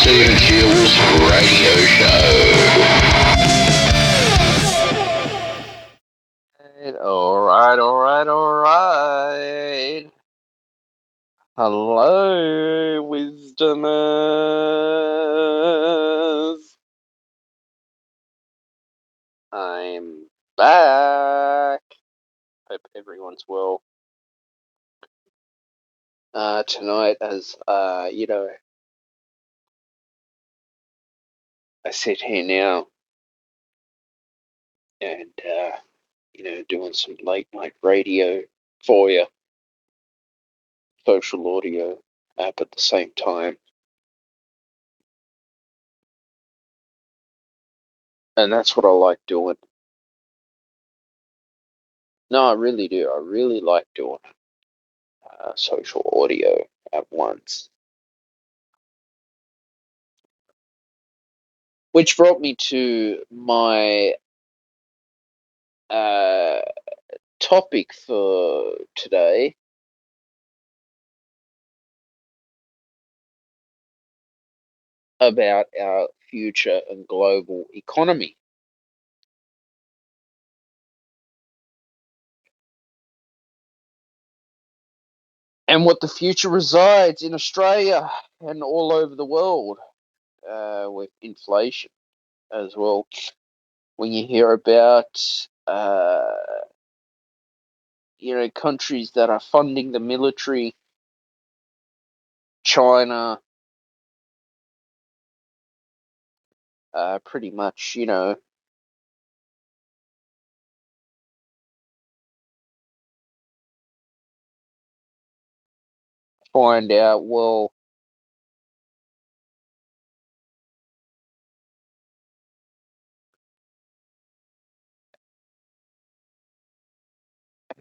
Stephen Jules Radio Show. Alright. Hello, Wisdomers. I'm back. Hope everyone's well. Tonight, as I sit here now and doing some late night radio for you, social audio app at the same time. And that's what I like doing. No, I really do. I really like doing social audio at once. Which brought me to my uh, topic for today about our future and global economy. And what the future resides in Australia and all over the world with inflation as well. When you hear about, countries that are funding the military, China, pretty much, find out, well,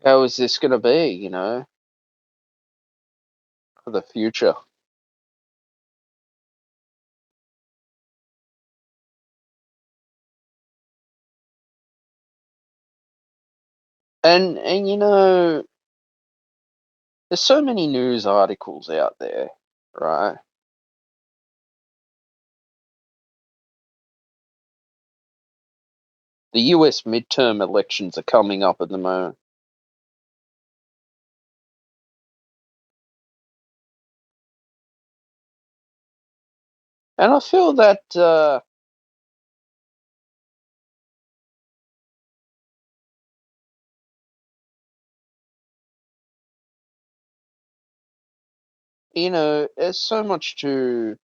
how is this going to be, for the future? And there's so many news articles out there, right? The US midterm elections are coming up at the moment. And I feel that, there's so much you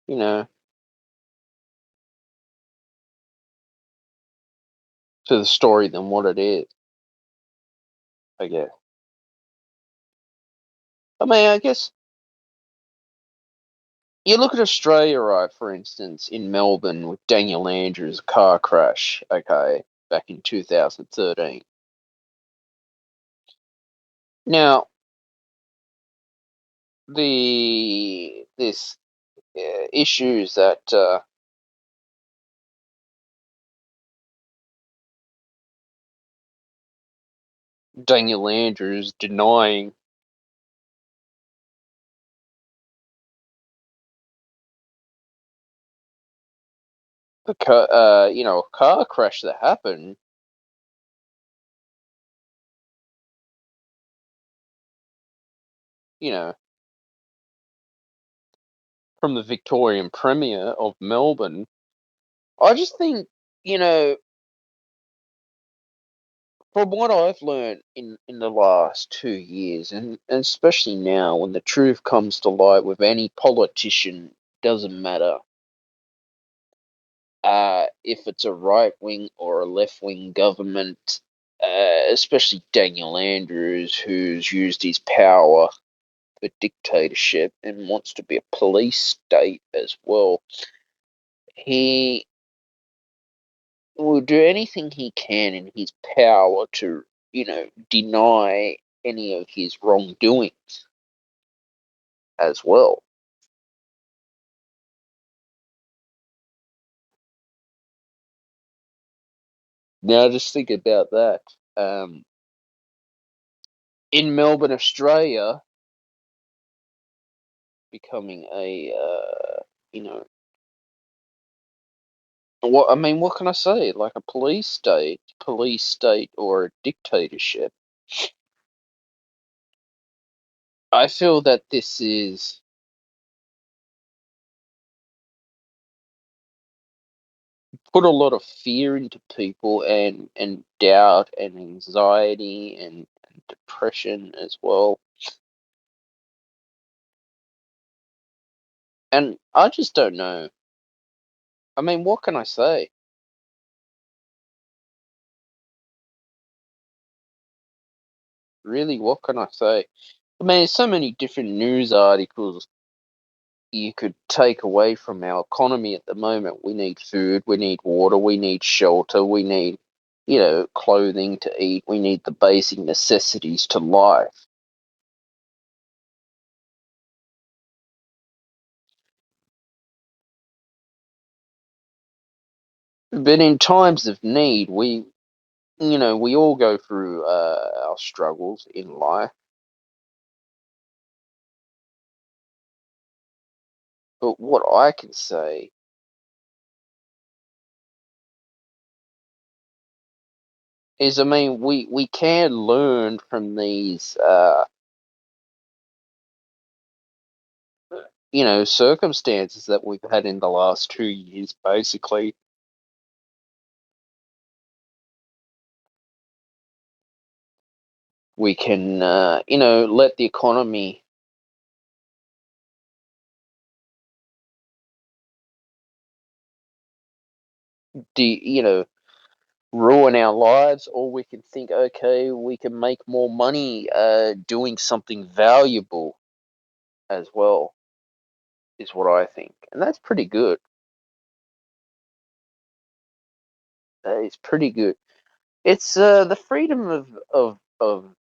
know, to the story than what it is, I guess. I mean, I guess you look at Australia, right, for instance, in Melbourne with Daniel Andrews' car crash, okay, back in 2013. Now, this issues that Daniel Andrews denying a car crash that happened, you know, from the Victorian Premier of Melbourne. I just think, you know, from what I've learned in the last 2 years, and especially now when the truth comes to light with any politician, doesn't matter if it's a right wing or a left wing government, especially Daniel Andrews, who's used his power for dictatorship and wants to be a police state as well. He will do anything he can in his power to, deny any of his wrongdoings as well. Now, just think about that. in Melbourne, Australia, becoming a you know, what I mean, what can I say? Like a police state, or a dictatorship. I feel that this is put a lot of fear into people, and doubt and anxiety and depression as well. And I just don't know. I mean, what can I say? Really, what can I say? I mean, there's so many different news articles you could take away from our economy at the moment. We need food, we need water, we need shelter, we need, clothing to eat, we need the basic necessities to life. But in times of need, we all go through our struggles in life. But what I can say is, I mean, we can learn from these, circumstances that we've had in the last 2 years, basically. We can, let the economy de- you know, ruin our lives, or we can think, okay, we can make more money doing something valuable as well, is what I think. And that's pretty good. It's pretty good. It's the freedom of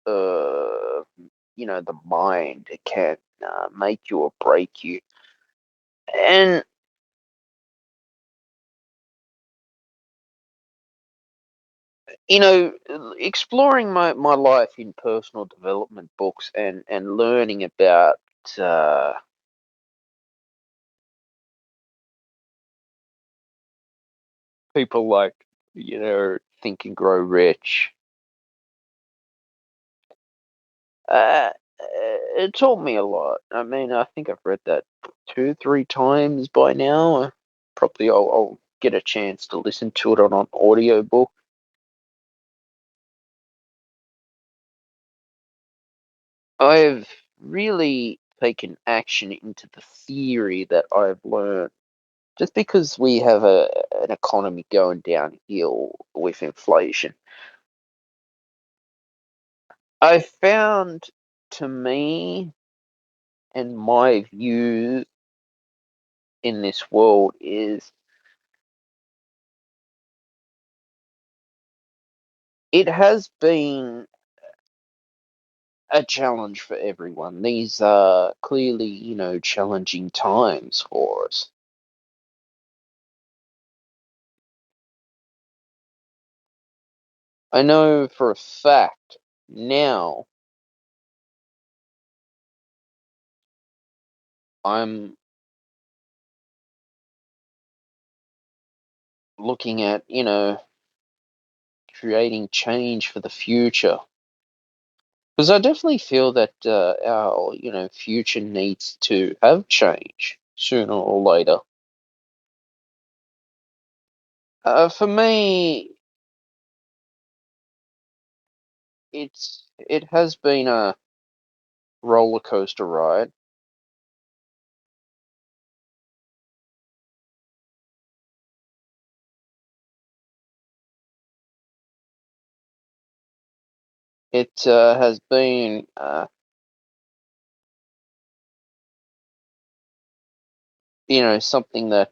the mind. It can make you or break you. And exploring my life in personal development books, and learning about uh, people like, Think and Grow Rich. It taught me a lot. I mean, I think I've read that two, three times by now. Probably I'll get a chance to listen to it on an audiobook. I've really taken action into the theory that I've learned. Just because we have an economy going downhill with inflation, I found, to me, and my view in this world is, it has been a challenge for everyone. These are clearly, challenging times for us. I know for a fact now I'm looking at, creating change for the future. Because I definitely feel that our, future needs to have change sooner or later. For me, it has been a roller coaster ride. It has been, something that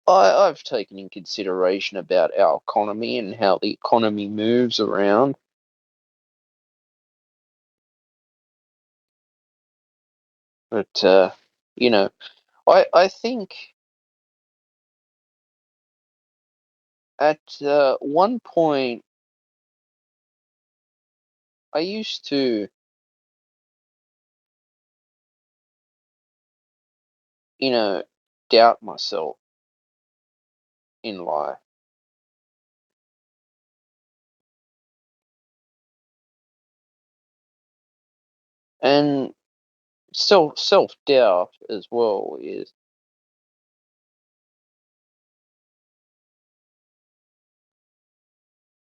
I've taken in consideration about our economy and how the economy moves around. But you know, I think At one point, I used to, you know, doubt myself in life, and self doubt as well is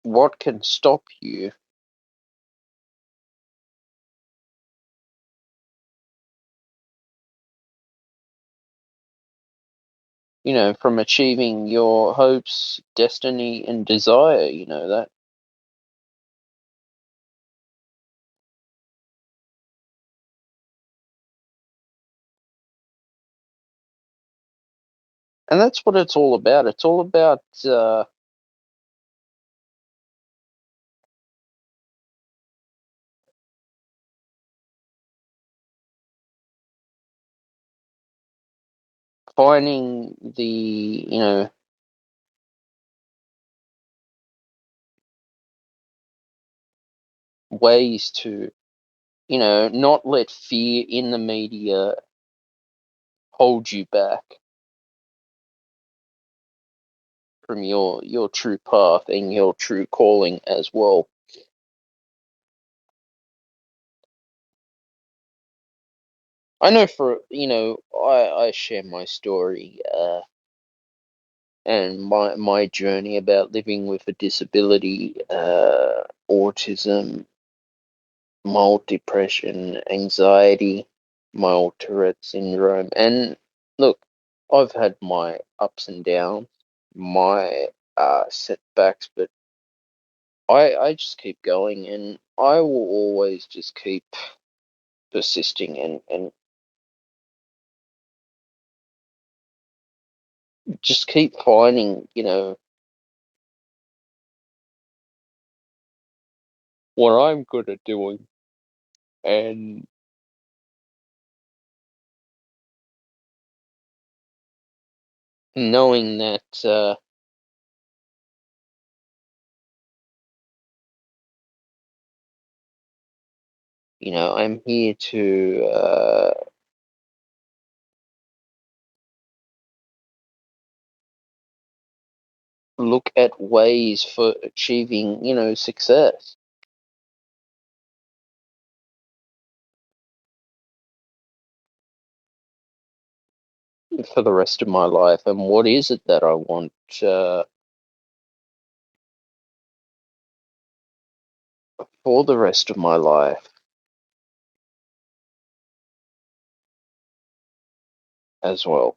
what can stop you, from achieving your hopes, destiny, and desire. You know that, and that's what it's all about. It's all about finding the ways to not let fear in the media hold you back from your true path and your true calling as well. I know for I share my story and my journey about living with a disability, autism, mild depression, anxiety, mild Tourette syndrome, and look, I've had my ups and downs, my setbacks, but I just keep going, and I will always just keep persisting and just keep finding, what I'm good at doing, and knowing that, I'm here to look at ways for achieving, success for the rest of my life. And what is it that I want for the rest of my life as well?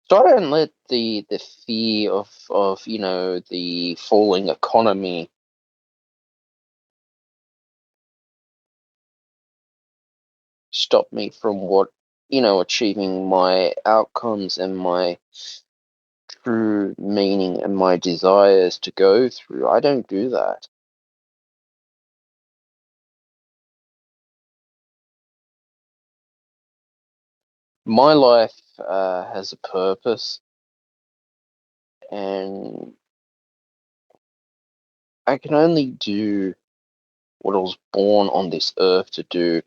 So I don't let the fear of the falling economy stop me from achieving my outcomes and my true meaning and my desires to go through. I don't do that. My life has a purpose, and I can only do what I was born on this earth to do,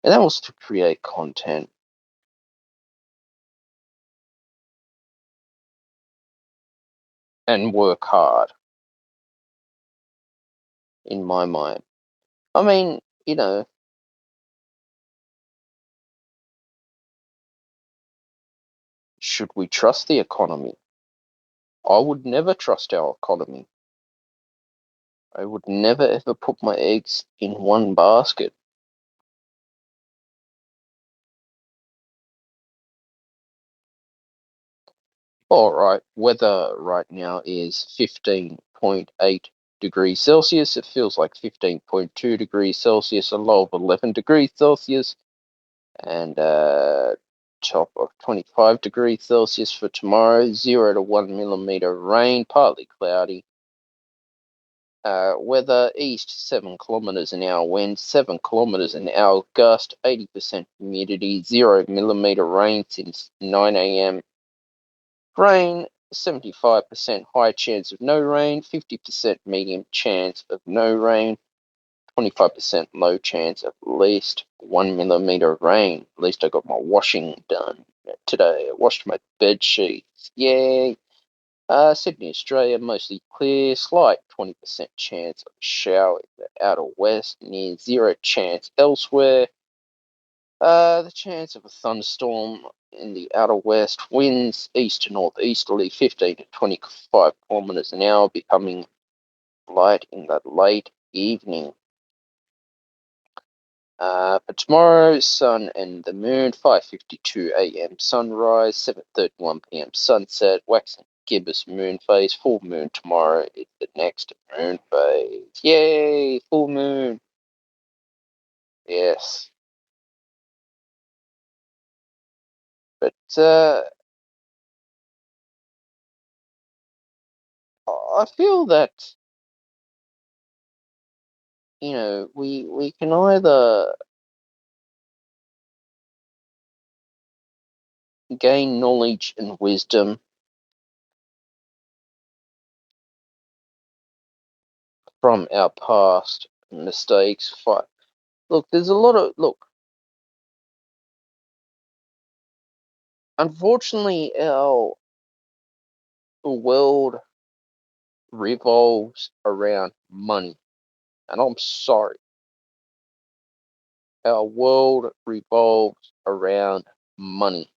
and that was to create content and work hard in my mind. I mean, should we trust the economy? I would never trust our economy. I would never ever put my eggs in one basket. All right, weather right now is 15.8 degrees Celsius. It feels like 15.2 degrees Celsius, a low of 11 degrees Celsius, and top of 25 degrees Celsius for tomorrow. 0 to 1 millimeter rain, partly cloudy. Weather east 7 kilometers an hour wind, 7 kilometers an hour gust, 80% humidity, 0 millimeter rain since 9 a.m. Rain 75% high chance of no rain, 50% medium chance of no rain, 25% low chance of at least 1 millimeter of rain. At least I got my washing done today. I washed my bed sheets. Yay! Sydney, Australia, mostly clear, slight 20% chance of a shower in the outer west, near zero chance elsewhere. The chance of a thunderstorm in the outer west, winds east to northeasterly, 15 to 25 kilometers an hour, becoming light in the late evening. For tomorrow, sun and the moon, 5:52 a.m. sunrise, 7:31 p.m. sunset, waxing gibbous moon phase, full moon tomorrow is the next moon phase. Yay, full moon. Yes. But I feel that, we can either gain knowledge and wisdom from our past mistakes. Look, there's a lot of look. Unfortunately, our world revolves around money. And I'm sorry, our world revolves around money.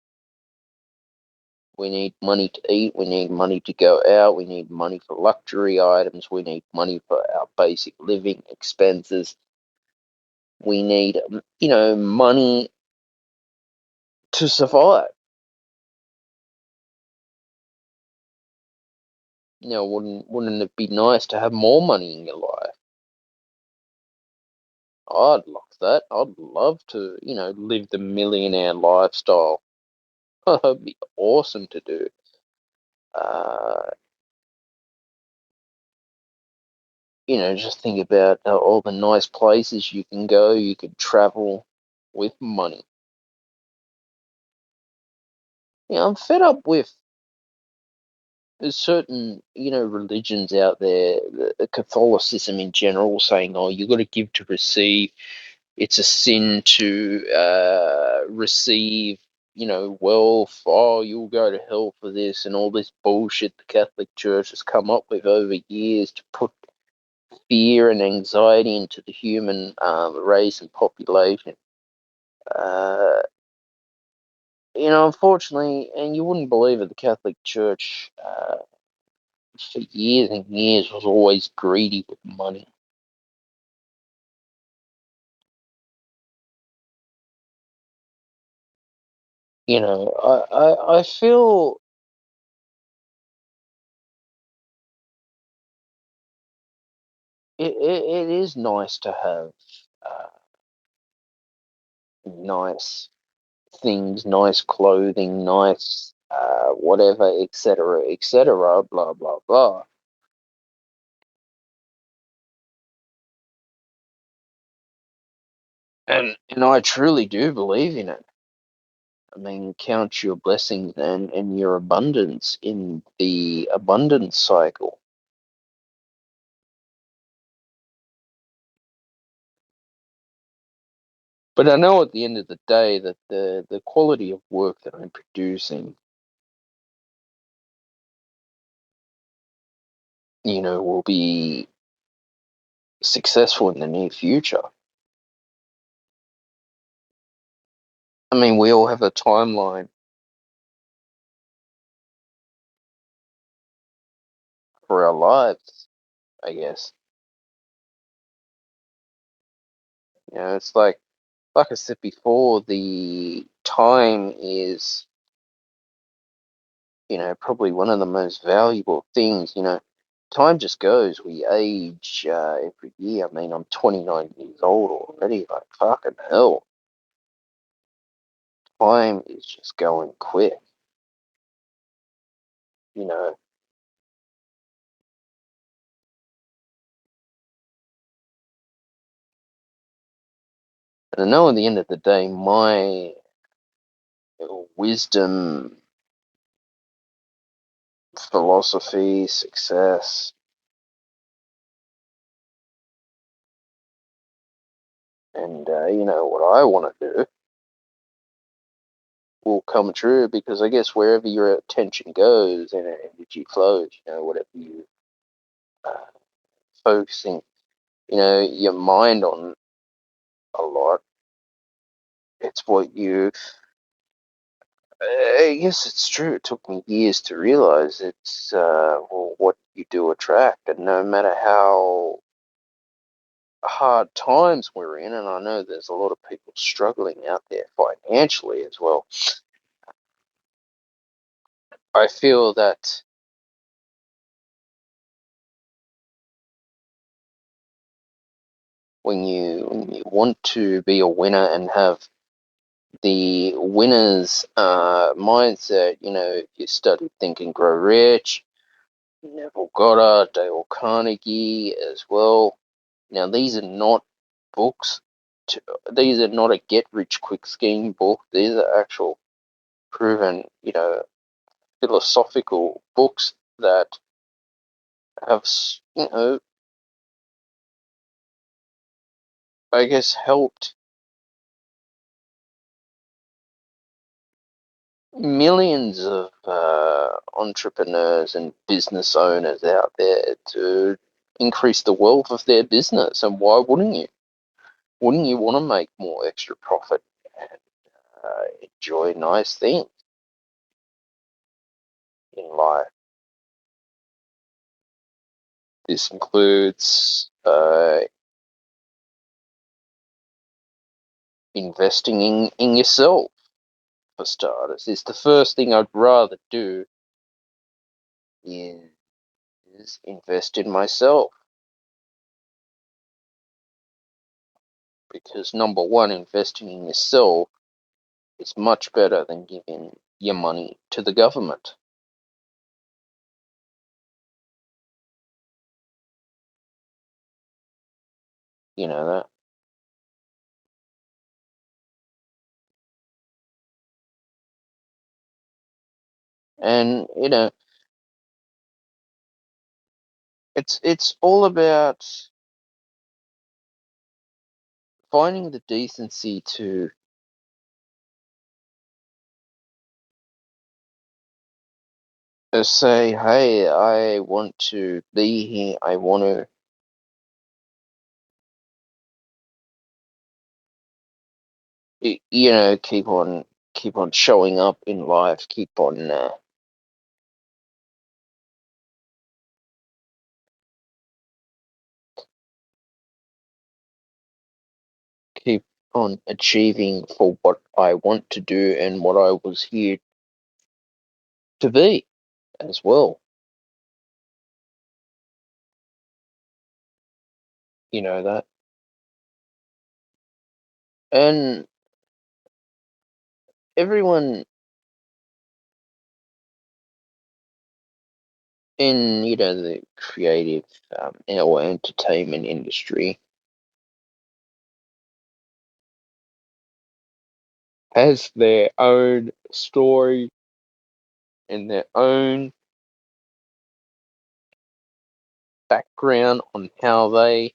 We need money to eat, we need money to go out, we need money for luxury items, we need money for our basic living expenses. We need, money to survive. Wouldn't it be nice to have more money in your life? I'd love that. I'd love to, live the millionaire lifestyle. It'd be awesome to do. Uh, just think about all the nice places you can go, you could travel with money. I'm fed up with there's certain, religions out there, the Catholicism in general, saying, oh, you got to give to receive. It's a sin to receive, wealth. Oh, you'll go to hell for this, and all this bullshit the Catholic Church has come up with over years to put fear and anxiety into the human race and population. Uh, unfortunately, and you wouldn't believe it, the Catholic Church for years and years was always greedy with money. I feel it is nice to have uh, nice things, nice clothing, nice whatever, etc., blah blah blah. And I truly do believe in it. I mean, count your blessings and your abundance in the abundance cycle. But I know at the end of the day that the quality of work that I'm producing, will be successful in the near future. I mean, we all have a timeline for our lives, I guess. It's like I said before, the time is, probably one of the most valuable things. Time just goes. We age every year. I mean, I'm 29 years old already. Like, fucking hell. Time is just going quick. You know, And I know at the end of the day, my wisdom, philosophy, success, and what I want to do will come true because I guess wherever your attention goes and energy flows, whatever you uh, focusing, your mind on a lot, it's what you. Yes, it's true. It took me years to realize it's well, what you do attract, and no matter how hard times we're in, and I know there's a lot of people struggling out there financially as well. I feel that when you want to be a winner and have the winner's mindset, if you study Think and Grow Rich, Neville Goddard, Dale Carnegie as well. Now, these are not books. To, these are not a get rich quick scheme book. These are actual proven, philosophical books that have, I guess, helped millions of entrepreneurs and business owners out there to increase the wealth of their business. And why wouldn't you? Wouldn't you want to make more extra profit and enjoy nice things in life? This includes investing in yourself, for starters. It's the first thing I'd rather do is invest in myself. Because number one, investing in yourself is much better than giving your money to the government. You know that. And it's all about finding the decency to say, hey, I want to be here. I want to, keep on showing up in life. Keep on achieving for what I want to do and what I was here to be as well. You know that. And everyone in the creative or entertainment industry has their own story and their own background on how they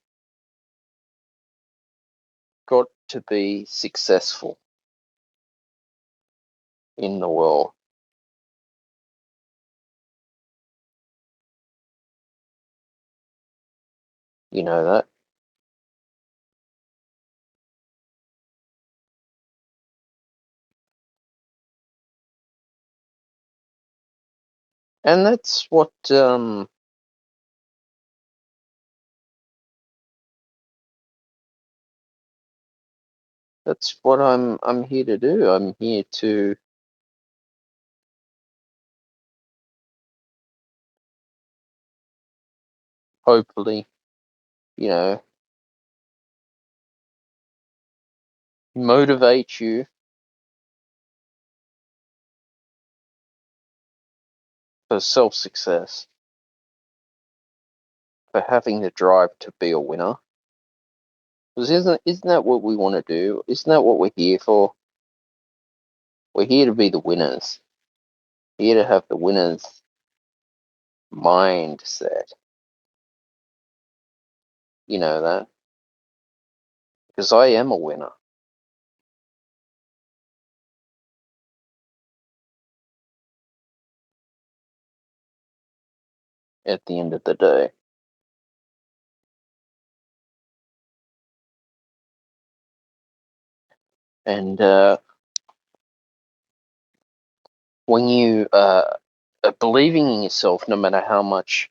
got to be successful in the world. You know that. And that's what I'm here to do. I'm here to hopefully, you know, motivate you for self success, for having the drive to be a winner, Because isn't that what we want to do? Isn't that what we're here for? We're here to be the winners. Here to have the winners mindset. You know that? Because I am a winner at the end of the day. And when you are believing in yourself, no matter how much,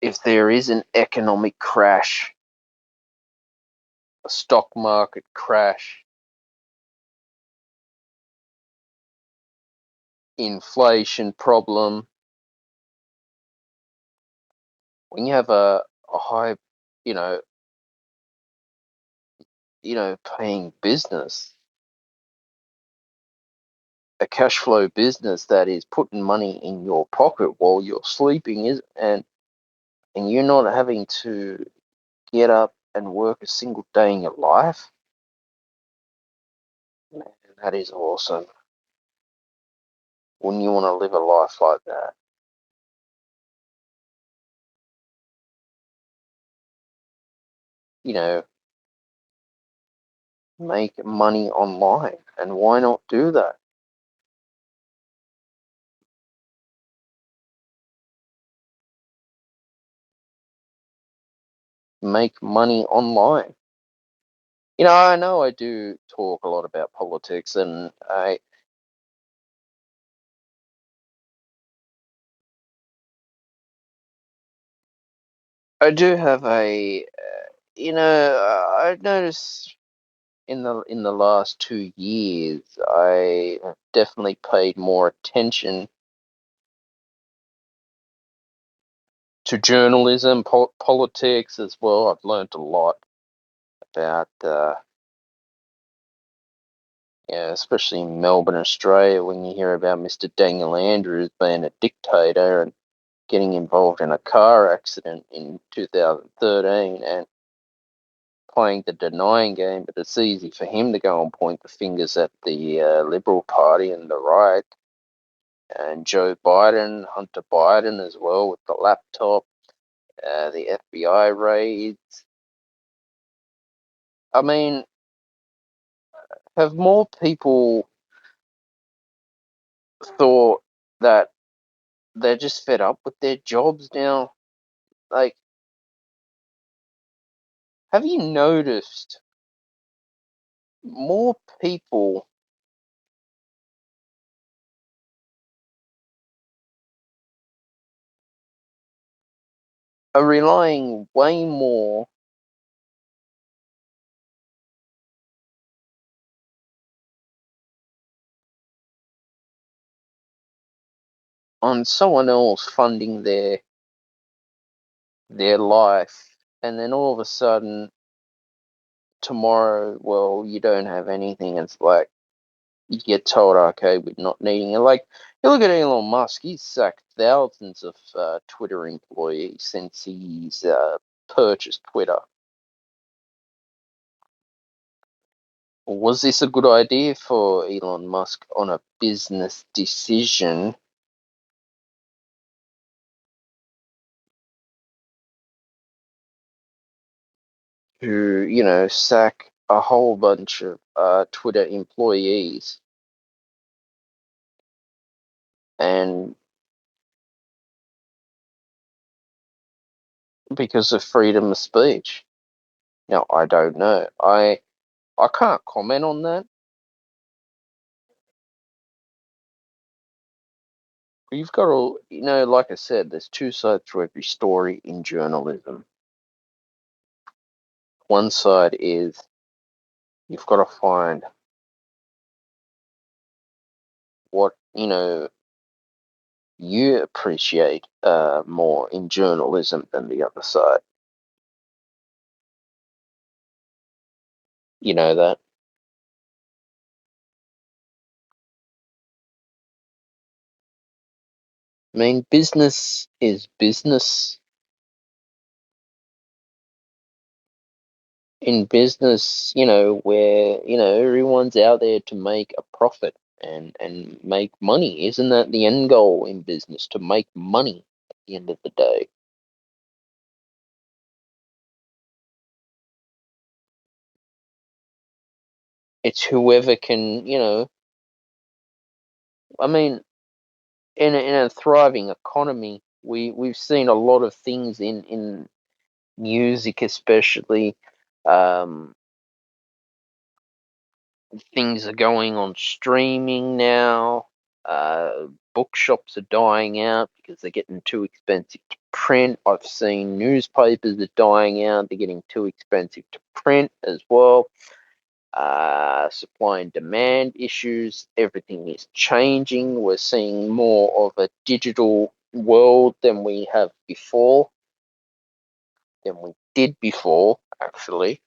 if there is an economic crash, a stock market crash, inflation problem, when you have a high, you know, paying business, a cash flow business that is putting money in your pocket while you're sleeping is and you're not having to get up and work a single day in your life, man, that is awesome. Wouldn't you want to live a life like that? You know, make money online. And why not do that? Make money online. I know I do talk a lot about politics, and I do have I've noticed in the last 2 years, I have definitely paid more attention to journalism, politics as well. I've learned a lot about, yeah, especially in Melbourne, Australia, when you hear about Mr. Daniel Andrews being a dictator and getting involved in a car accident in 2013 and playing the denying game, but it's easy for him to go and point the fingers at the Liberal Party and the right, and Joe Biden, Hunter Biden as well with the laptop, the FBI raids. I mean, have more people thought that they're just fed up with their jobs now? Like, have you noticed more people are relying way more on someone else funding their life, and then all of a sudden tomorrow, well, you don't have anything. It's like you get told, okay, we're not needing it. Like, you look at Elon Musk, he's sacked thousands of Twitter employees since he's purchased Twitter. Was this a good idea for Elon Musk on a business decision to, sack a whole bunch of Twitter employees and because of freedom of speech? Now, I don't know. I can't comment on that. You've got to, like I said, there's two sides to every story in journalism. One side is you've got to find what, you appreciate more in journalism than the other side. You know that. I mean, business is business. in business, where, everyone's out there to make a profit and make money. Isn't that the end goal in business, to make money at the end of the day? It's whoever can, I mean, in a thriving economy, we've seen a lot of things in music, especially. Um, Things are going on streaming now. Bookshops are dying out because they're getting too expensive to print. I've seen newspapers are dying out; they're getting too expensive to print as well. Supply and demand issues. Everything is changing. We're seeing more of a digital world than we did before, actually.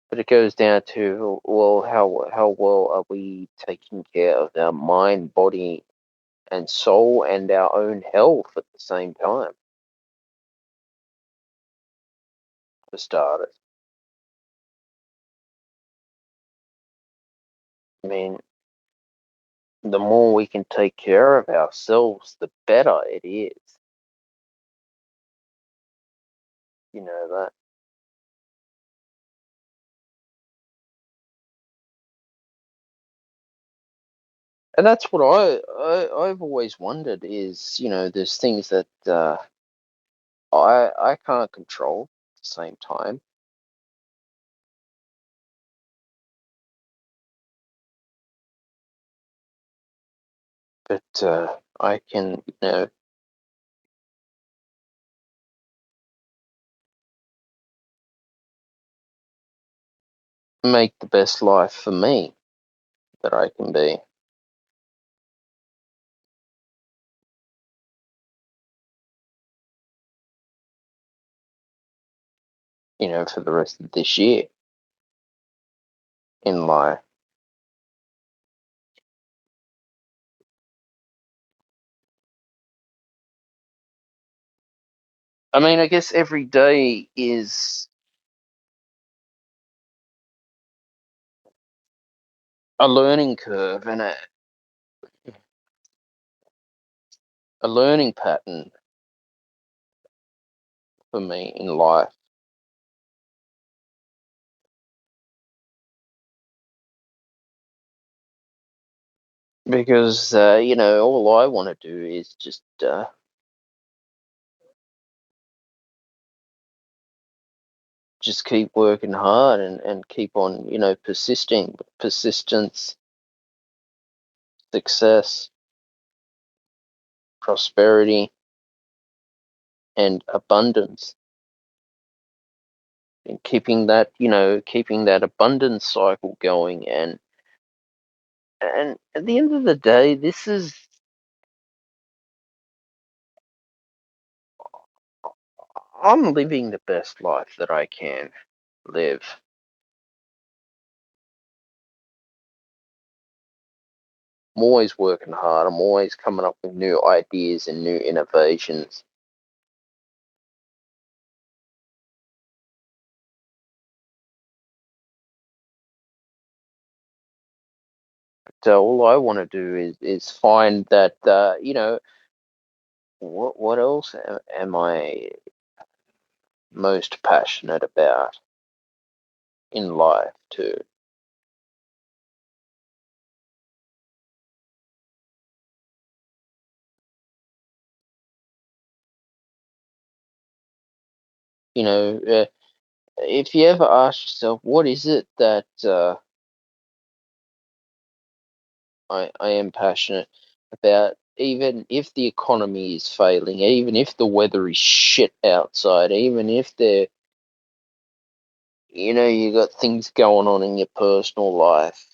But it goes down to, well, how well are we taking care of our mind, body, and soul, and our own health at the same time, for starters. I mean, the more we can take care of ourselves, the better it is. You know that. And that's what I've always wondered is, there's things that I can't control at the same time, but I can, make the best life for me that I can be, for the rest of this year in life. I mean, I guess every day is a learning curve and a learning pattern for me in life, because all I want to do is just keep working hard and keep on, persisting. Persistence, success, prosperity, and abundance, and keeping that abundance cycle going. And at the end of the day, I'm living the best life that I can live. I'm always working hard. I'm always coming up with new ideas and new innovations. So all I want to do is find that, what else am I most passionate about in life too. If you ever ask yourself, what is it that I am passionate about, even if the economy is failing, even if the weather is shit outside, even if you got things going on in your personal life,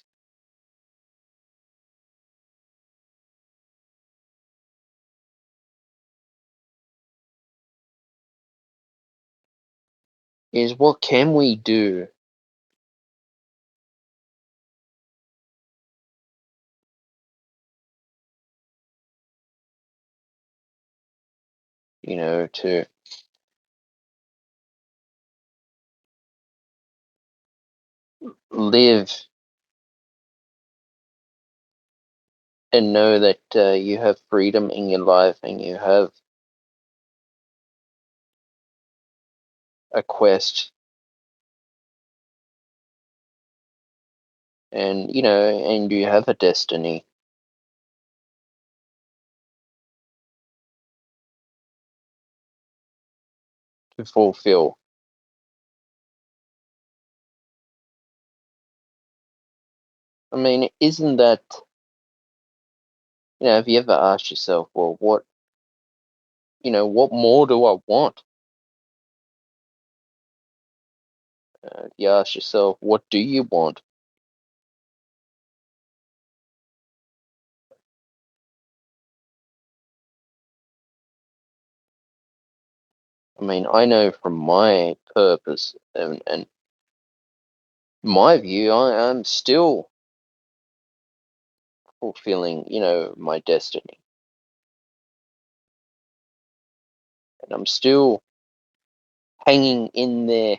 is what can we do to live and know that you have freedom in your life and you have a quest and and you have a destiny to fulfill. I mean, isn't that, have you ever asked yourself, well, what more do I want? You ask yourself, what do you want? I mean, I know from my purpose and my view, I'm still fulfilling, my destiny. And I'm still hanging in there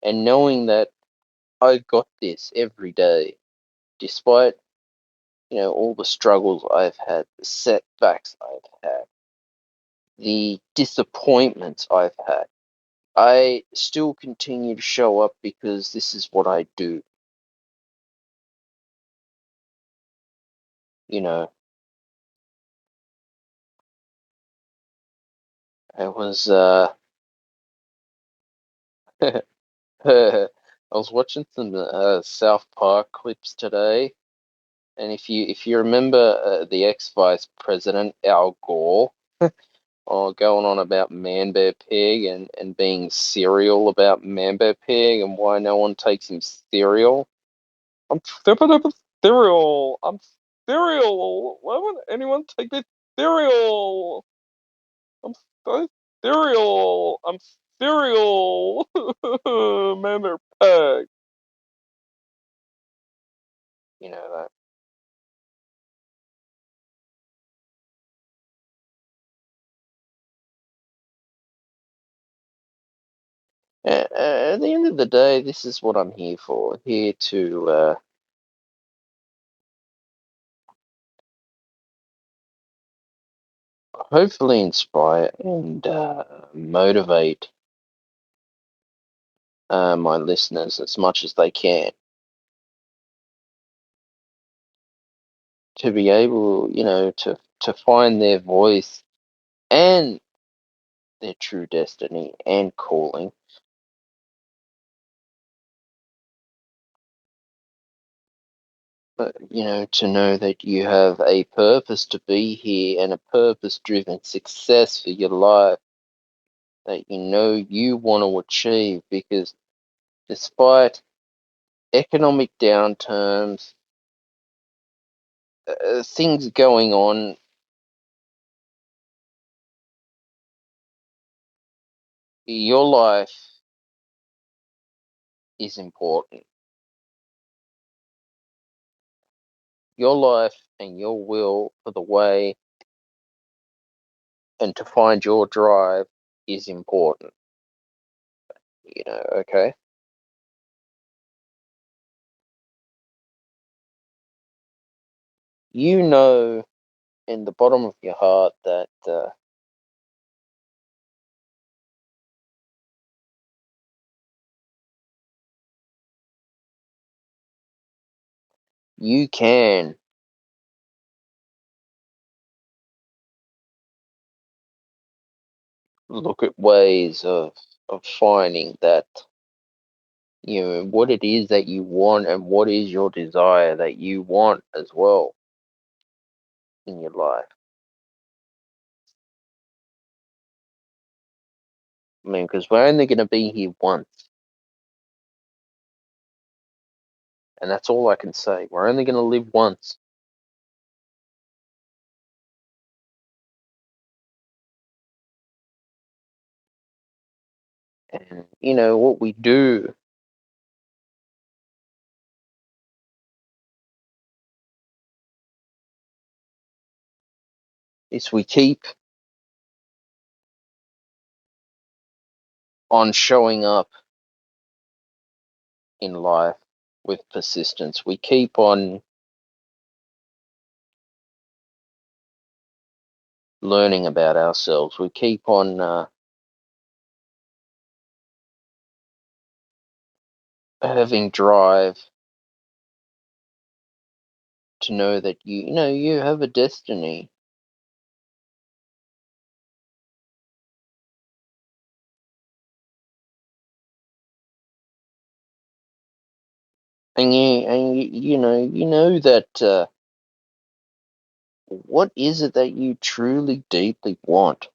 and knowing that I got this every day, despite, all the struggles I've had, the setbacks I've had, the disappointments I've had. I still continue to show up because this is what I do. You know, I was I was watching some South Park clips today, and if you remember the ex-vice president Al Gore, going on about Man Bear Pig and being serial about Man Bear Pig and why no one takes him serial. I'm stupid of cereal. I'm cereal. Why would anyone take this cereal? I'm so cereal. I'm cereal. Man Bear Pig. You know at the end of the day, this is what I'm here for. Here to hopefully inspire and motivate my listeners as much as they can to be able, to find their voice and their true destiny and calling. But, to know that you have a purpose to be here and a purpose driven success for your life that you want to achieve because despite economic downturns, things going on, your life is important. Your life and your will for the way and to find your drive is important. Okay? You know in the bottom of your heart that you can look at ways of finding that what it is that you want and what is your desire that you want as well in your life. I mean, because we're only going to be here once, and that's all I can say. We're only going to live once, and what we do is we keep on showing up in life with persistence. We keep on learning about ourselves. We keep on having drive to know that you know you have a destiny. And you know that what is it that you truly deeply want?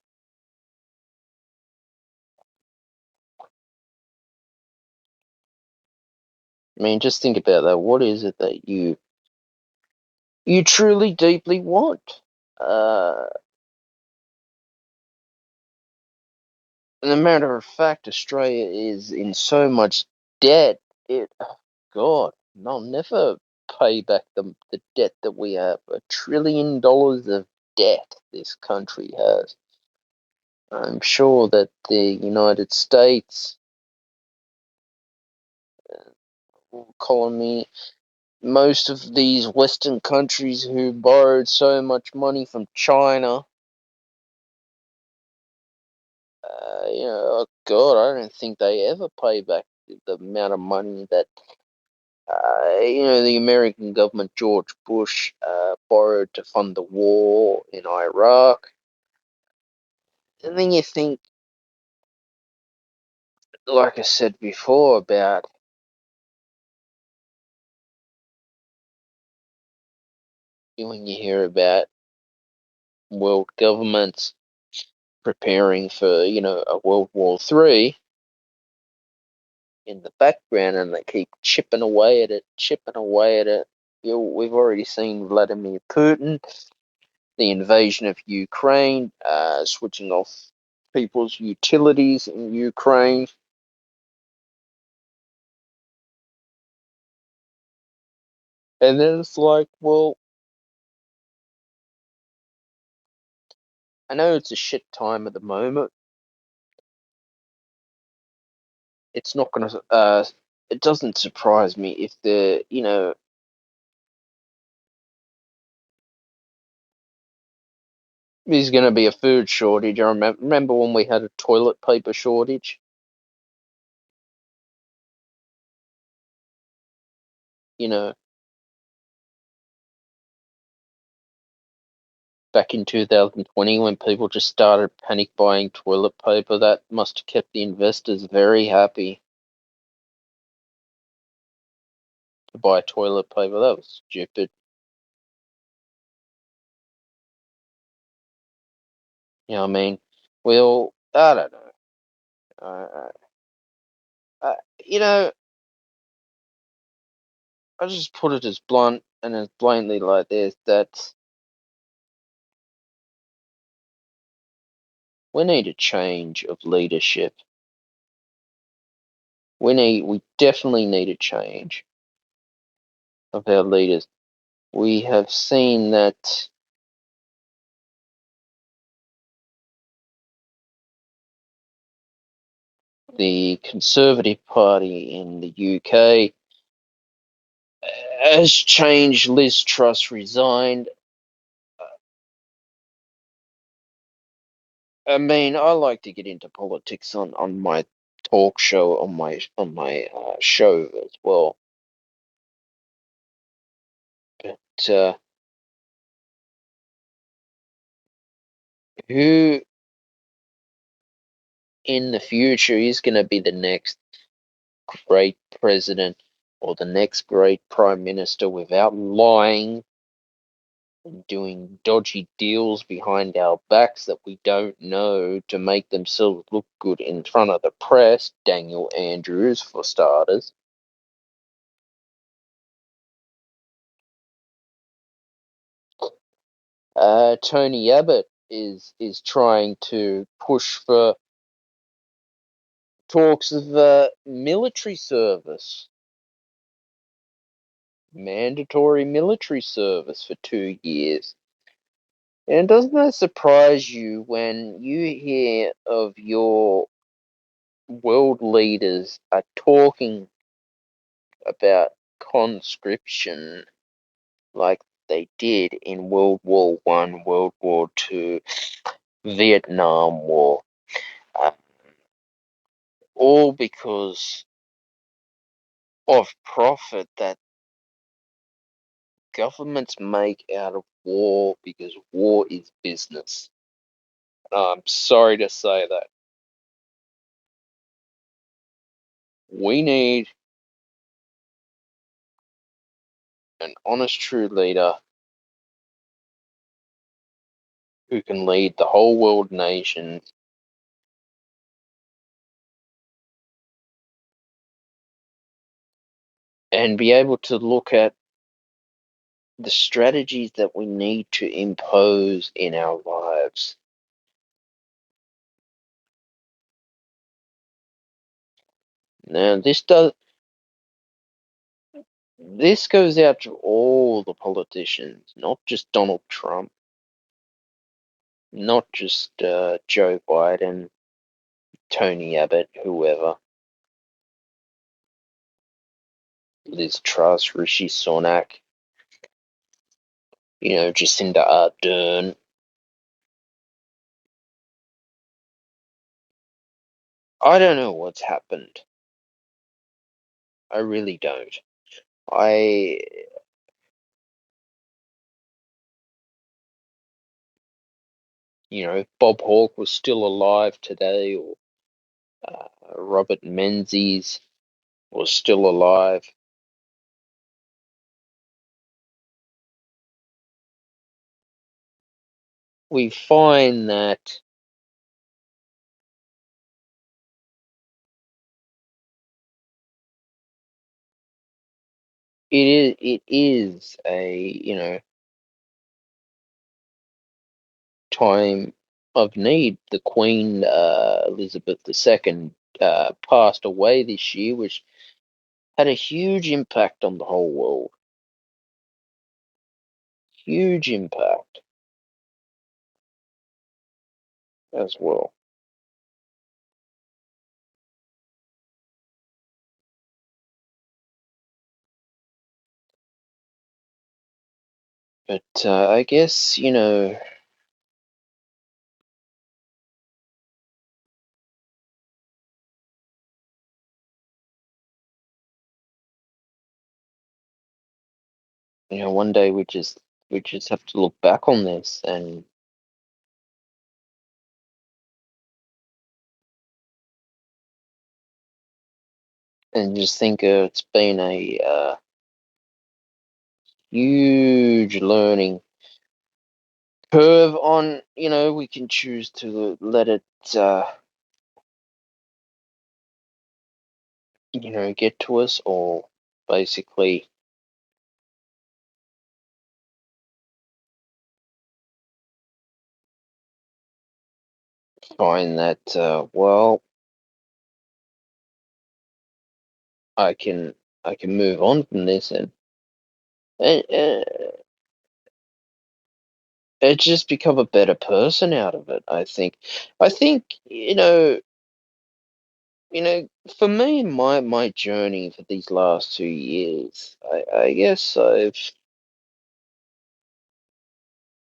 I mean, just think about that. What is it that you truly deeply want? Uh, and a matter of fact, Australia is in so much debt. It, God, they'll never pay back the debt that we have. $1 trillion of debt this country has. I'm sure that the United States colony, most of these Western countries who borrowed so much money from China, oh God, I don't think they ever pay back the amount of money that, the American government, George Bush, borrowed to fund the war in Iraq. And then you think, like I said before, about when you hear about world governments preparing for, a World War III in the background, and they keep chipping away at it, chipping away at it. We've already seen Vladimir Putin, the invasion of Ukraine, switching off people's utilities in Ukraine. And then it's like, well, I know it's a shit time at the moment. It's not going to, it doesn't surprise me if there's going to be a food shortage. I remember when we had a toilet paper shortage, you know, back in 2020 when people just started panic buying toilet paper. That must have kept the investors very happy to buy toilet paper. That was stupid. You know what I mean? Well, I don't know. Uh, uh, you know, I just put it as blunt and as blatantly like this, that we need a change of leadership. We definitely need a change of our leaders. We have seen that the Conservative Party in the UK has changed. Liz Truss resigned. I mean, I like to get into politics on my talk show, on my show as well. But who in the future is going to be the next great president or the next great prime minister without lying and doing dodgy deals behind our backs that we don't know to make themselves look good in front of the press? Daniel Andrews, for starters. Tony Abbott is trying to push for talks of military service, mandatory military service for 2 years. And doesn't that surprise you when you hear of your world leaders are talking about conscription like they did in World War I, World War II, Vietnam War, uh, all because of profit that governments make out of war because war is business. I'm sorry to say that. We need an honest, true leader who can lead the whole world nation and be able to look at the strategies that we need to impose in our lives. Now, this goes out to all the politicians, not just Donald Trump, not just Joe Biden, Tony Abbott, whoever, Liz Truss, Rishi Sunak, Jacinda Ardern. I don't know what's happened. I really don't. I, if Bob Hawke was still alive today, or Robert Menzies was still alive, we find that it is a time of need. The Queen Elizabeth II passed away this year, which had a huge impact on the whole world. Huge impact as well. But I guess one day we just have to look back on this and just think it's been a huge learning curve on, we can choose to let it, get to us, or basically find that, well, I can, I can move on from this and it just become a better person out of it. I think, for me, my journey for these last 2 years, I guess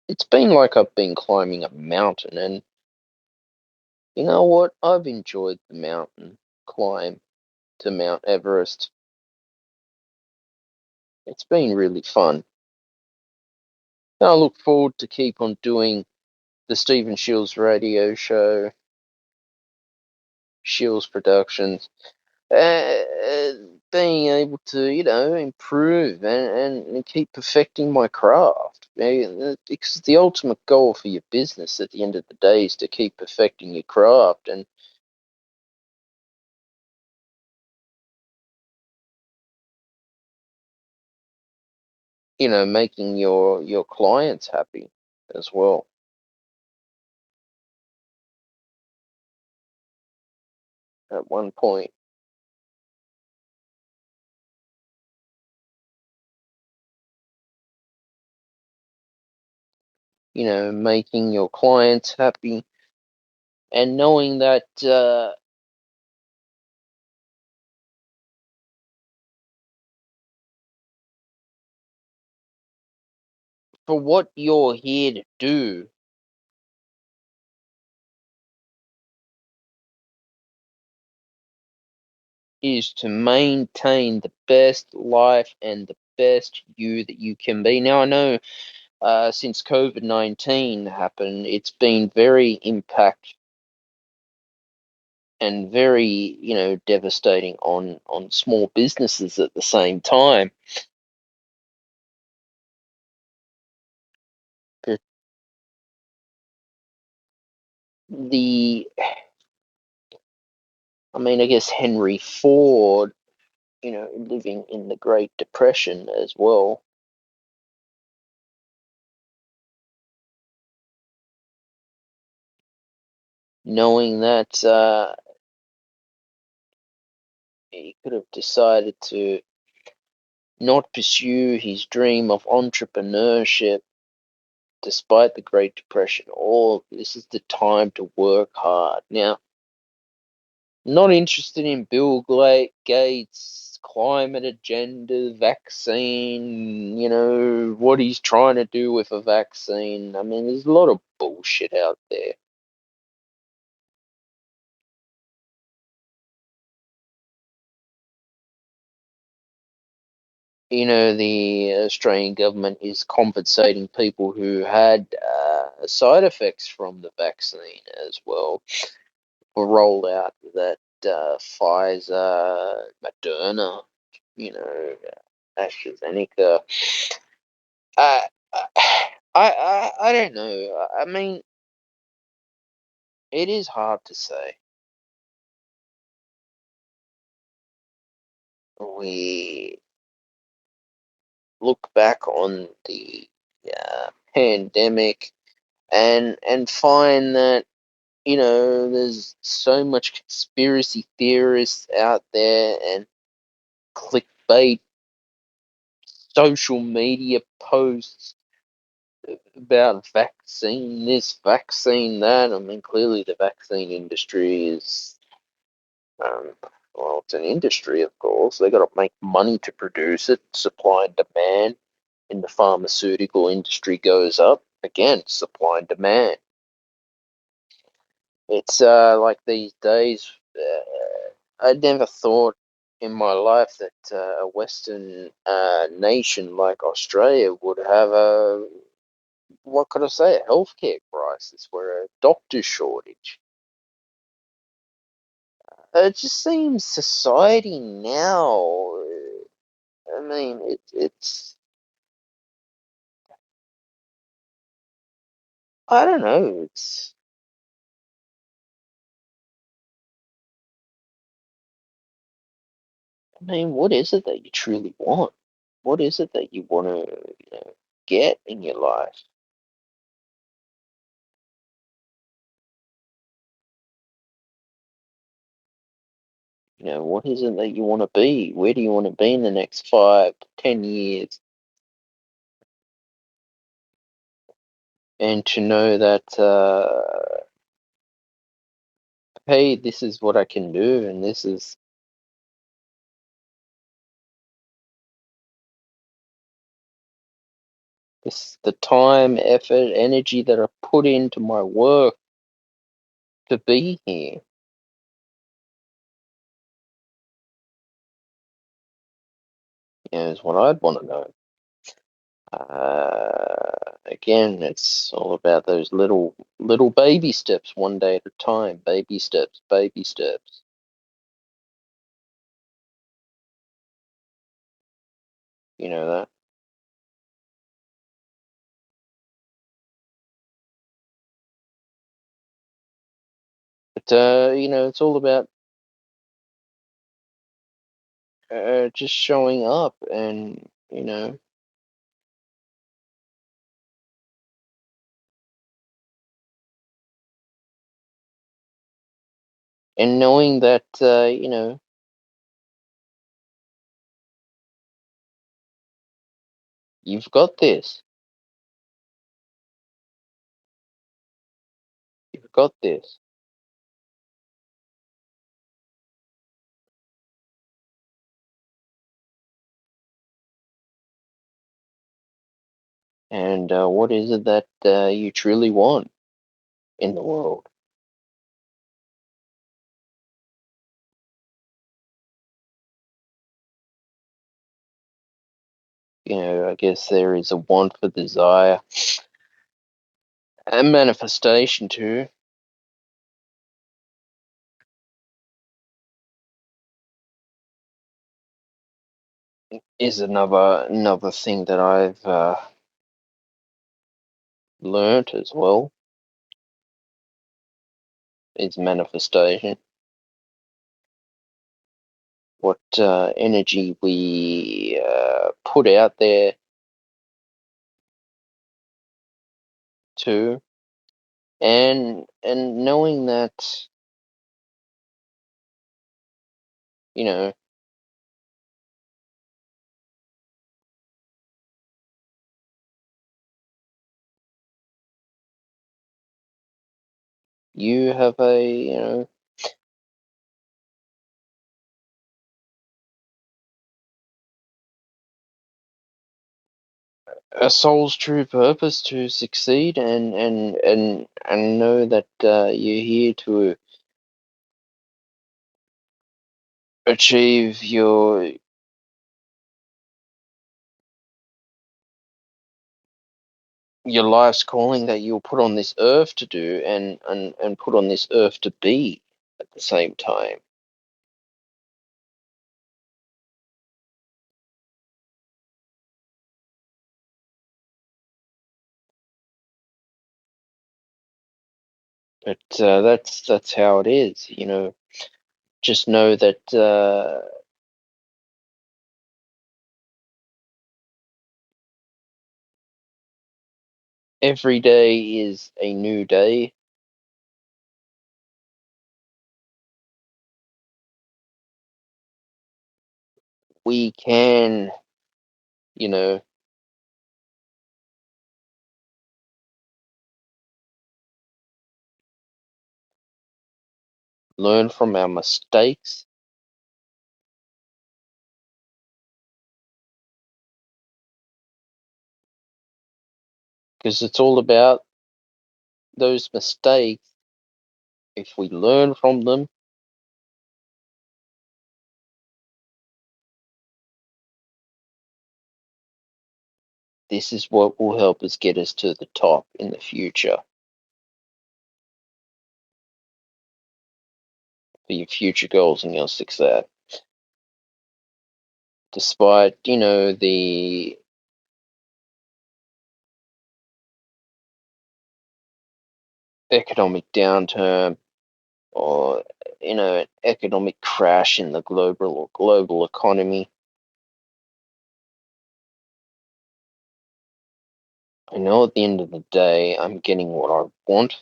it's been like I've been climbing a mountain, and you know what? I've enjoyed the mountain climb to Mount Everest. It's been really fun. And I look forward to keep on doing the Stephen Shields radio show, Shields Productions, being able to, improve and keep perfecting my craft. Because the ultimate goal for your business at the end of the day is to keep perfecting your craft and, making your clients happy as well at one point. Making your clients happy and knowing that for what you're here to do is to maintain the best life and the best you that you can be. Now, I know since COVID-19 happened, it's been very impact and very, devastating on small businesses at the same time. But the, I mean, I guess Henry Ford, living in the Great Depression as well, knowing that he could have decided to not pursue his dream of entrepreneurship despite the Great Depression, or this is the time to work hard. Now, not interested in Bill Gates' climate agenda, vaccine, what he's trying to do with a vaccine. I mean, there's a lot of bullshit out there. The Australian government is compensating people who had side effects from the vaccine as well. For rollout that Pfizer, Moderna, AstraZeneca. Uh, I don't know. I mean, it is hard to say. We look back on the pandemic and find that there's so much conspiracy theorists out there and clickbait social media posts about vaccine this, vaccine that. I mean, clearly the vaccine industry is, um, well, it's an industry, of course. They got to make money to produce it. Supply and demand in the pharmaceutical industry goes up. Again, supply and demand. It's like these days. I never thought in my life that a Western nation like Australia would have a, what could I say, a healthcare crisis, where a doctor shortage. It just seems society now. I mean, I don't know. I mean, what is it that you truly want? What is it that you want to, get in your life? What is it that you want to be? Where do you want to be in the next 5, 10 years? And to know that, hey, this is what I can do, and this the time, effort, energy that I put into my work to be here. Is what I'd want to know. Again, it's all about those little baby steps, one day at a time. Baby steps, baby steps. You know that. But it's all about just showing up and and knowing that you've got this. You've got this. And what is it that you truly want in the world? I guess there is a want for desire and manifestation too is another thing that I've learnt as well is manifestation. What energy we put out there too, and knowing that you know you have a soul's true purpose to succeed and know that you're here to achieve your life's calling that you're put on this earth to do and put on this earth to be at the same time. But that's how it is. Just know that every day is a new day. We can, you know, learn from our mistakes because it's all about those mistakes. If we learn from them, this is what will help us get us to the top in the future for your future goals and your success. Despite, the economic downturn or, an economic crash in the global economy, I know at the end of the day I'm getting what I want.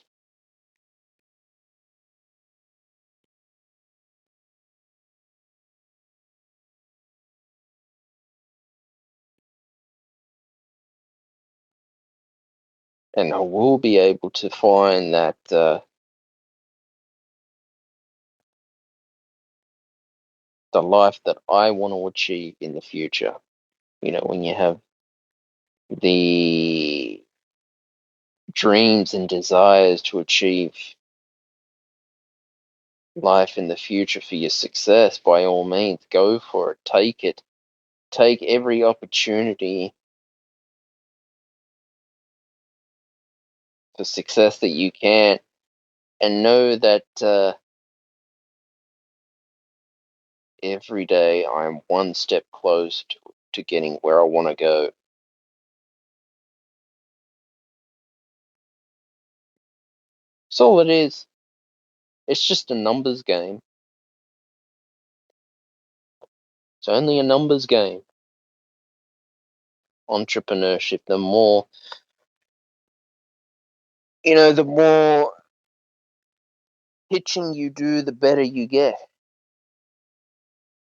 And I will be able to find that the life that I want to achieve in the future. When you have the dreams and desires to achieve life in the future for your success, by all means, go for it. Take it. Take every opportunity for success that you can, and know that every day I'm one step closer to getting where I want to go. That's all it is. It's just a numbers game. It's only a numbers game. Entrepreneurship. The more pitching you do, the better you get.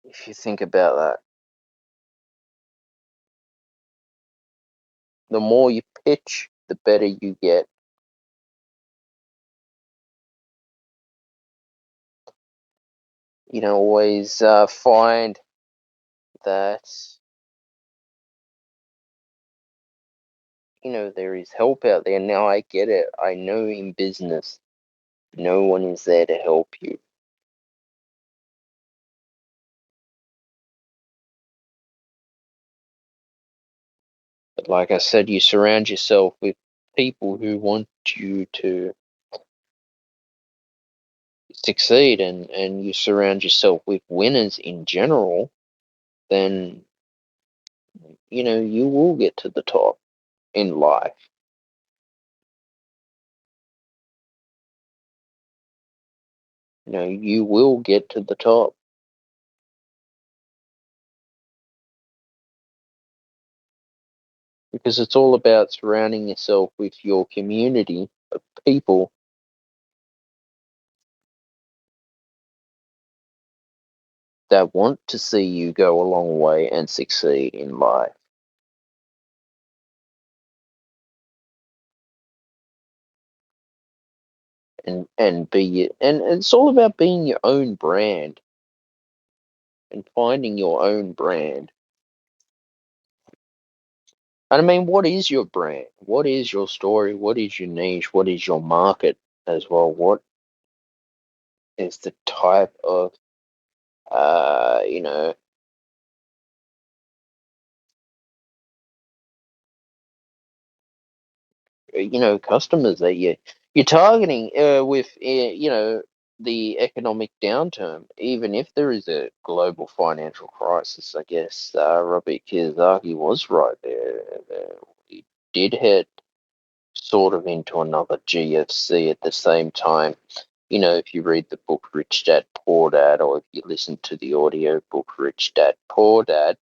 If you think about that, the more you pitch, the better you get. Always find that there is help out there. Now I get it. I know in business, no one is there to help you. But like I said, you surround yourself with people who want you to succeed, and you surround yourself with winners in general, then you will get to the top in life. You will get to the top because it's all about surrounding yourself with your community of people that want to see you go a long way and succeed in life, and it's all about being your own brand and finding your own brand. And I mean, what is your brand? What is your story? What is your niche? What is your market as well? What is the type of uh, you know, customers that you're targeting with the economic downturn? Even if there is a global financial crisis, I guess Robert Kiyosaki was right there. We did head sort of into another GFC at the same time. If you read the book Rich Dad Poor Dad, or if you listen to the audio book Rich Dad Poor Dad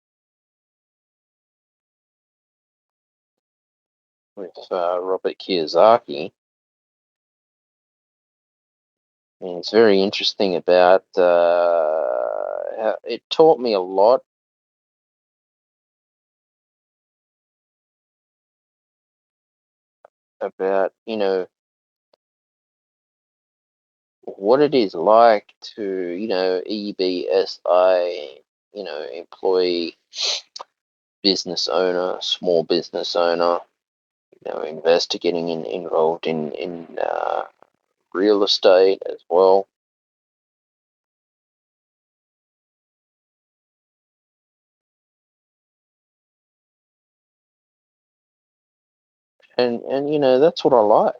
with Robert Kiyosaki, and it's very interesting about how it taught me a lot about, what it is like to, EBSI, employee, business owner, small business owner, investor getting involved in real estate as well. And that's what I like.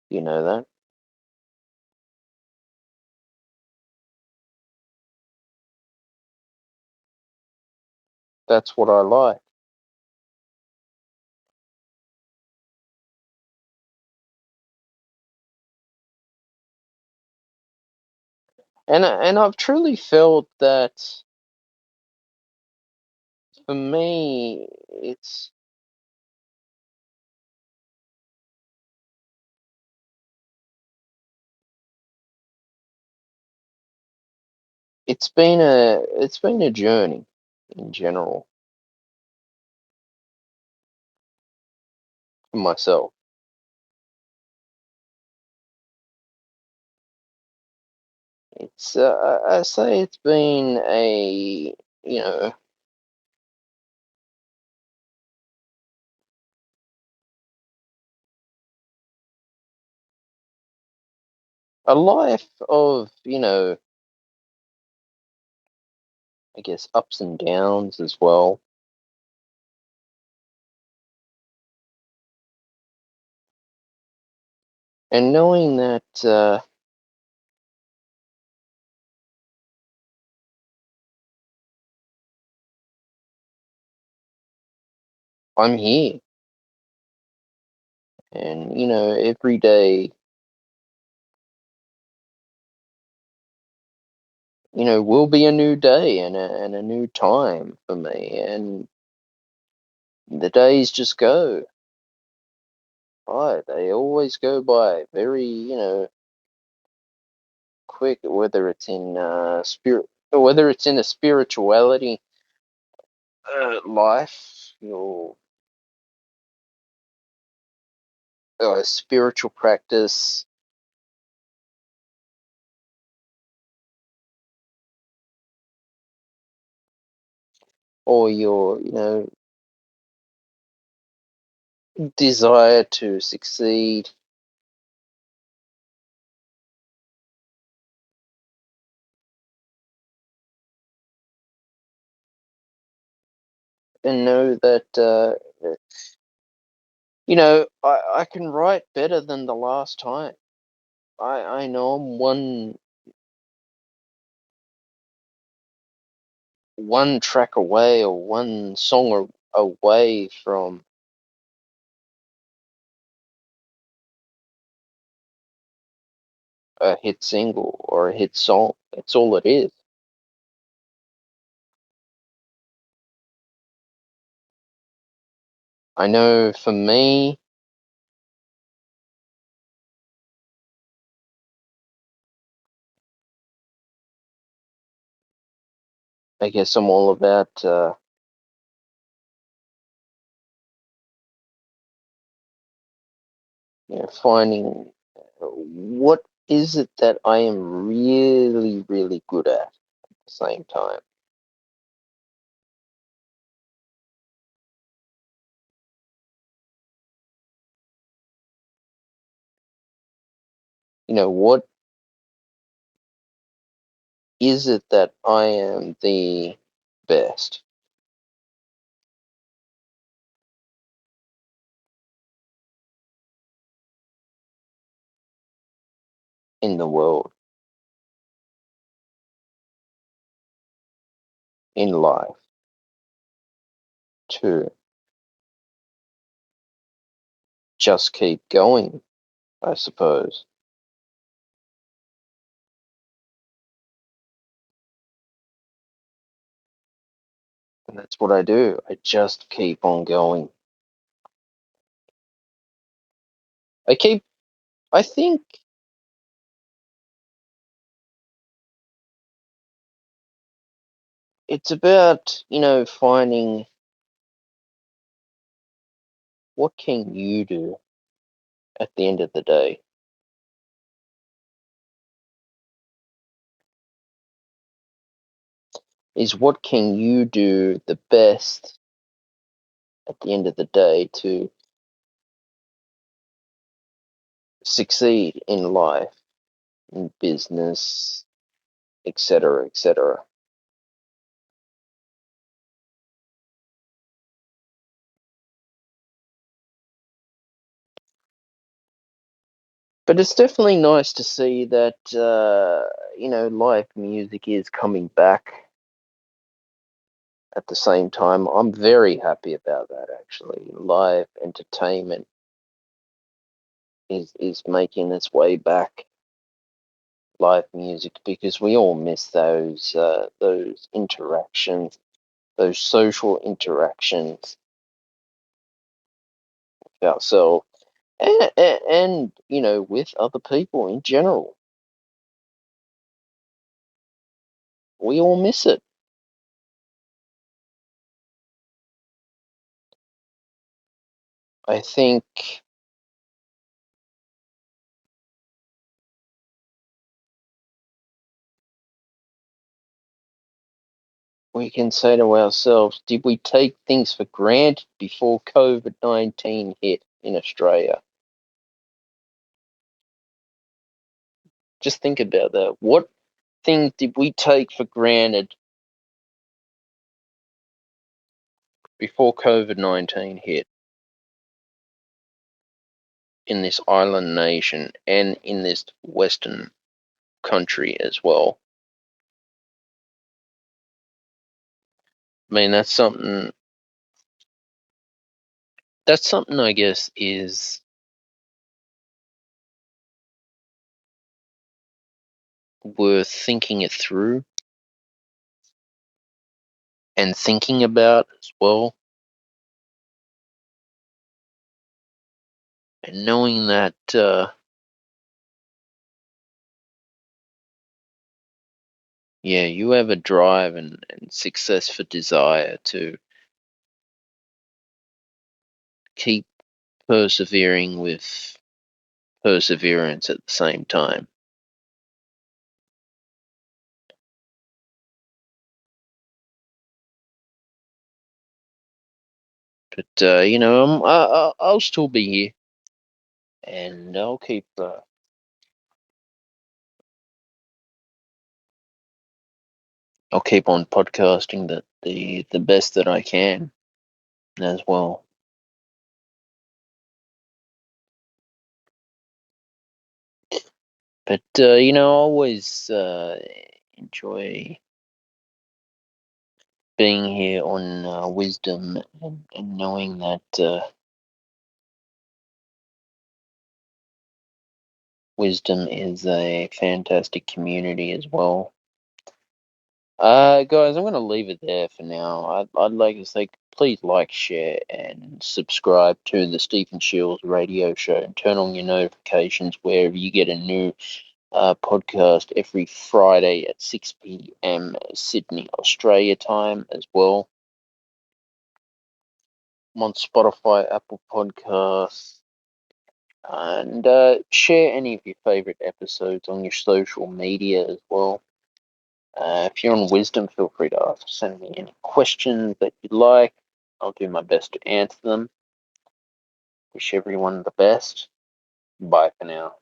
You know that. That's what I like. And I've truly felt that for me, it's been a journey in general for myself. I say it's been you know a life of, I guess, ups and downs as well, and knowing that I'm here, and every day, will be a new day and a new time for me, and the days just go by. They always go by very, quick, whether it's in spirit, or whether it's in a spirituality life, your spiritual practice, or your, desire to succeed, and know that, I can write better than the last time. I know I'm one track away or one song away from a hit single or a hit song. That's all it is. I know for me, I guess I'm all about, finding what is it that I am really, really good at the same time. What is it that I am the best in the world, in life, to just keep going, I suppose. And that's what I do. I just keep on going. I keep, I think it's about, finding what can you do at the end of the day, is what can you do the best at the end of the day to succeed in life, in business, etc., etc. But it's definitely nice to see that, live music is coming back at the same time. I'm very happy about that, actually. Live entertainment is making its way back, live music, because we all miss those interactions, those social interactions with ourselves and with other people in general. We all miss it. I think we can say to ourselves, did we take things for granted before COVID-19 hit in Australia? Just think about that. What things did we take for granted before COVID-19 hit in this island nation and in this Western country as well? I mean, that's something I guess is worth thinking it through and thinking about as well, and knowing that, yeah, you have a drive and success for desire to keep persevering with perseverance at the same time. But I'll still be here, and I'll keep on podcasting the best that I can as well. But I always enjoy being here on Wisdom, and knowing that Wisdom is a fantastic community as well. Guys, I'm going to leave it there for now. I'd like to say please like, share, and subscribe to the Stephen Shields radio show, and turn on your notifications wherever you get a new podcast every Friday at 6 p.m. Sydney, Australia time as well. I'm on Spotify, Apple Podcasts, and share any of your favorite episodes on your social media as well. If you're on Wisdom, feel free to send me any questions that you'd like. I'll do my best to answer them. Wish everyone the best. Bye for now.